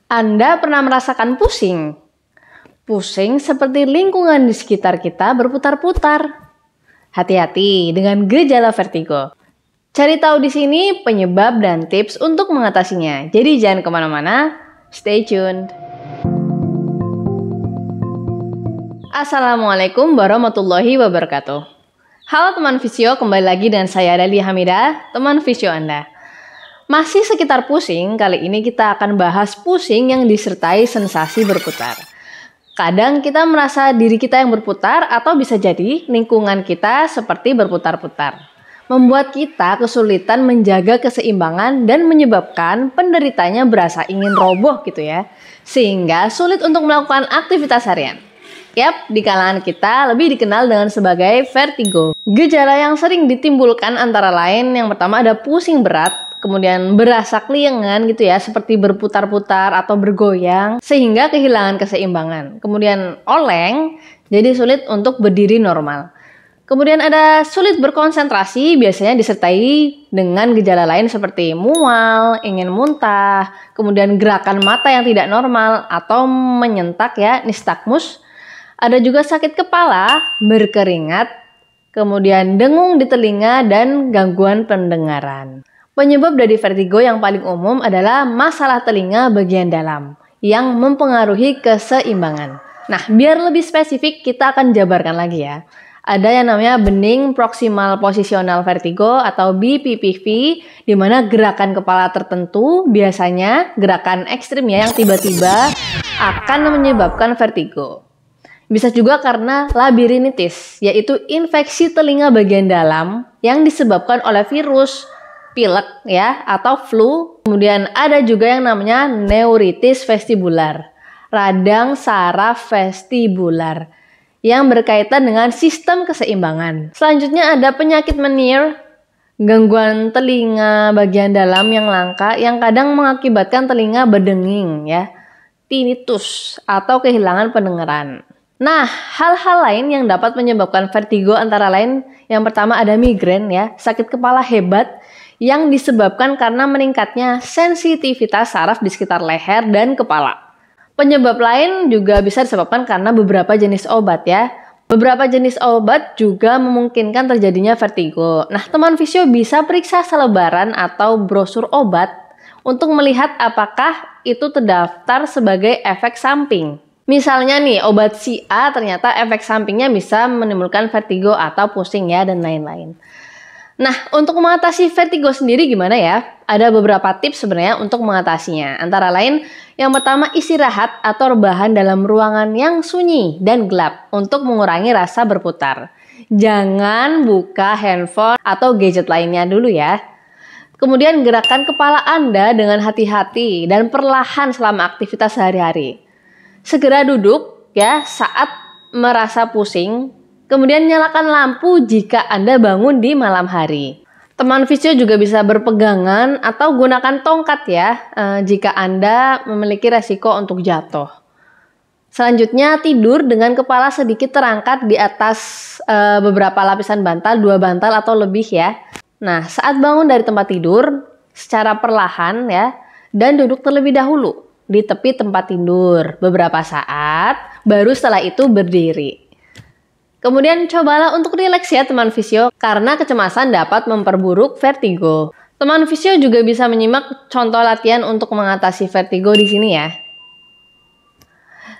Anda pernah merasakan pusing? Pusing seperti lingkungan di sekitar kita berputar-putar. Hati-hati dengan gejala vertigo. Cari tahu di sini penyebab dan tips untuk mengatasinya. Jadi jangan kemana-mana, stay tuned. Assalamualaikum warahmatullahi wabarakatuh. Halo teman Visio, kembali lagi dengan saya Dali Hamidah, teman Visio Anda. Masih sekitar pusing, kali ini kita akan bahas pusing yang disertai sensasi berputar. Kadang kita merasa diri kita yang berputar atau bisa jadi lingkungan kita seperti berputar-putar. Membuat kita kesulitan menjaga keseimbangan dan menyebabkan penderitanya berasa ingin roboh gitu ya. Sehingga sulit untuk melakukan aktivitas harian. Yap, di kalangan kita lebih dikenal dengan sebagai vertigo. Gejala yang sering ditimbulkan antara lain yang pertama ada pusing berat, kemudian berasa keliengan gitu ya, seperti berputar-putar atau bergoyang sehingga kehilangan keseimbangan. Kemudian oleng, jadi sulit untuk berdiri normal. Kemudian ada sulit berkonsentrasi, biasanya disertai dengan gejala lain seperti mual, ingin muntah, kemudian gerakan mata yang tidak normal atau menyentak ya, nistagmus. Ada juga sakit kepala, berkeringat, kemudian dengung di telinga dan gangguan pendengaran. Penyebab dari vertigo yang paling umum adalah masalah telinga bagian dalam yang mempengaruhi keseimbangan. Nah, biar lebih spesifik kita akan jabarkan lagi ya. Ada yang namanya benign proximal positional vertigo atau BPPV, di mana gerakan kepala tertentu, biasanya gerakan ekstrim ya yang tiba-tiba akan menyebabkan vertigo. Bisa juga karena labirinitis, yaitu infeksi telinga bagian dalam yang disebabkan oleh virus, pilek ya, atau flu. Kemudian ada juga yang namanya neuritis vestibular, radang saraf vestibular, yang berkaitan dengan sistem keseimbangan. Selanjutnya ada penyakit Meniere, gangguan telinga bagian dalam yang langka yang kadang mengakibatkan telinga berdenging ya, tinnitus atau kehilangan pendengaran. Nah, hal-hal lain yang dapat menyebabkan vertigo antara lain yang pertama ada migrain ya, sakit kepala hebat yang disebabkan karena meningkatnya sensitivitas saraf di sekitar leher dan kepala. Penyebab lain juga bisa disebabkan karena beberapa jenis obat ya. Beberapa jenis obat juga memungkinkan terjadinya vertigo. Nah, teman Visio bisa periksa selebaran atau brosur obat untuk melihat apakah itu terdaftar sebagai efek samping. Misalnya nih, obat si A ternyata efek sampingnya bisa menimbulkan vertigo atau pusing ya, dan lain-lain. Nah, untuk mengatasi vertigo sendiri gimana ya? Ada beberapa tips sebenarnya untuk mengatasinya. Antara lain, yang pertama istirahat atau rebahan dalam ruangan yang sunyi dan gelap untuk mengurangi rasa berputar. Jangan buka handphone atau gadget lainnya dulu ya. Kemudian gerakan kepala Anda dengan hati-hati dan perlahan selama aktivitas sehari-hari. Segera duduk ya saat merasa pusing, kemudian nyalakan lampu jika Anda bangun di malam hari. Teman Visio juga bisa berpegangan atau gunakan tongkat ya jika Anda memiliki resiko untuk jatuh. Selanjutnya tidur dengan kepala sedikit terangkat di atas beberapa lapisan bantal, 2 bantal atau lebih ya. Nah, saat bangun dari tempat tidur secara perlahan ya, dan duduk terlebih dahulu di tepi tempat tidur beberapa saat, baru setelah itu berdiri. Kemudian cobalah untuk rileks ya teman Visio, karena kecemasan dapat memperburuk vertigo. Teman Visio juga bisa menyimak contoh latihan untuk mengatasi vertigo di sini ya.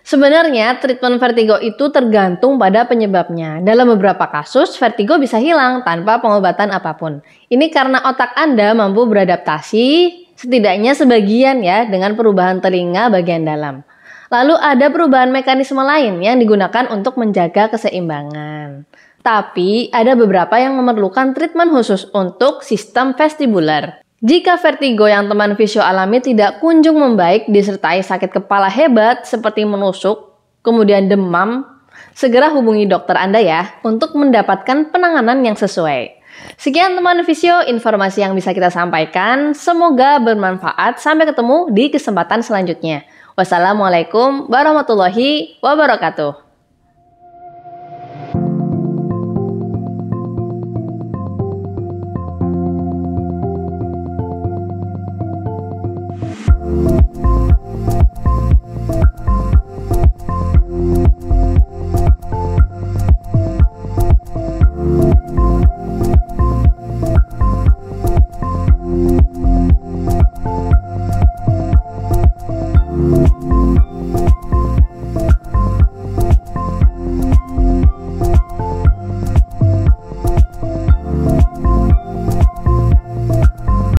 Sebenarnya treatment vertigo itu tergantung pada penyebabnya. Dalam beberapa kasus, vertigo bisa hilang tanpa pengobatan apapun. Ini karena otak Anda mampu beradaptasi, setidaknya sebagian ya, dengan perubahan telinga bagian dalam. Lalu ada perubahan mekanisme lain yang digunakan untuk menjaga keseimbangan. Tapi ada beberapa yang memerlukan treatment khusus untuk sistem vestibular. Jika vertigo yang teman Visio alami tidak kunjung membaik disertai sakit kepala hebat seperti menusuk, kemudian demam, segera hubungi dokter Anda ya untuk mendapatkan penanganan yang sesuai. Sekian teman Visio, informasi yang bisa kita sampaikan. Semoga bermanfaat. Sampai ketemu di kesempatan selanjutnya. Wassalamualaikum warahmatullahi wabarakatuh.